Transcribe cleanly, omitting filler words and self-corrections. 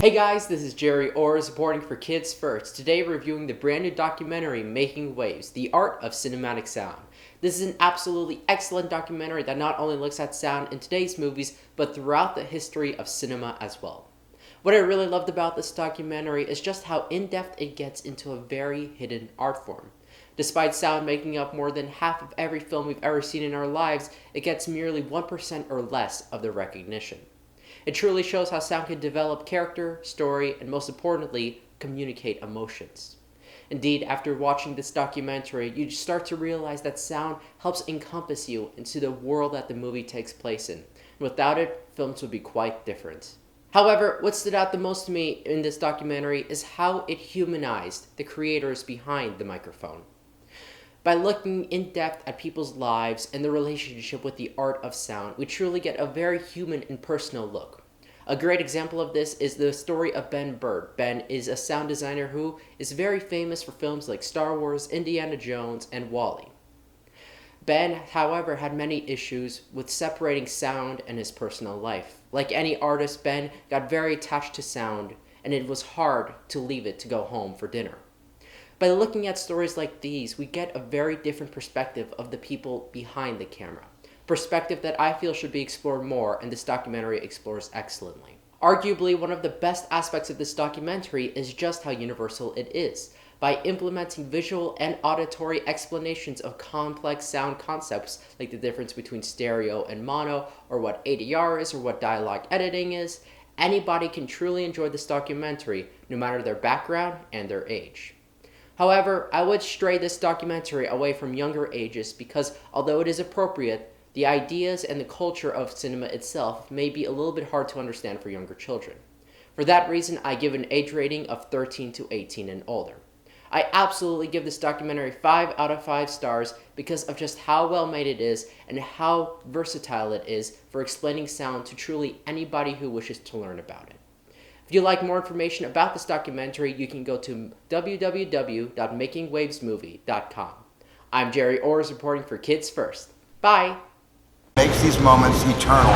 Hey guys, this is Gerry, reporting for Kids First. Today we're reviewing the brand new documentary, Making Waves, The Art of Cinematic Sound. This is an absolutely excellent documentary that not only looks at sound in today's movies, but throughout the history of cinema as well. What I really loved about this documentary is just how in-depth it gets into a very hidden art form. Despite sound making up more than half of every film we've ever seen in our lives, it gets merely 1% or less of the recognition. It truly shows how sound can develop character, story, and most importantly, communicate emotions. Indeed, after watching this documentary, you start to realize that sound helps encompass you into the world that the movie takes place in. And without it, films would be quite different. However, what stood out the most to me in this documentary is how it humanized the creators behind the microphone. By looking in depth at people's lives and their relationship with the art of sound, we truly get a very human and personal look. A great example of this is the story of Ben Burtt. Ben is a sound designer who is very famous for films like Star Wars, Indiana Jones, and WALL-E. Ben, however, had many issues with separating sound and his personal life. Like any artist, Ben got very attached to sound, and it was hard to leave it to go home for dinner. By looking at stories like these, we get a very different perspective of the people behind the camera. Perspective that I feel should be explored more, and this documentary explores excellently. Arguably, one of the best aspects of this documentary is just how universal it is. By implementing visual and auditory explanations of complex sound concepts, like the difference between stereo and mono, or what ADR is, or what dialogue editing is, anybody can truly enjoy this documentary, no matter their background and their age. However, I would stray this documentary away from younger ages because, although it is appropriate, the ideas and the culture of cinema itself may be a little bit hard to understand for younger children. For that reason, I give an age rating of 13 to 18 and older. I absolutely give this documentary 5 out of 5 stars because of just how well made it is and how versatile it is for explaining sound to truly anybody who wishes to learn about it. If you'd like more information about this documentary, you can go to www.makingwavesmovie.com. I'm Gerry reporting for Kids First. Bye! Makes these moments eternal.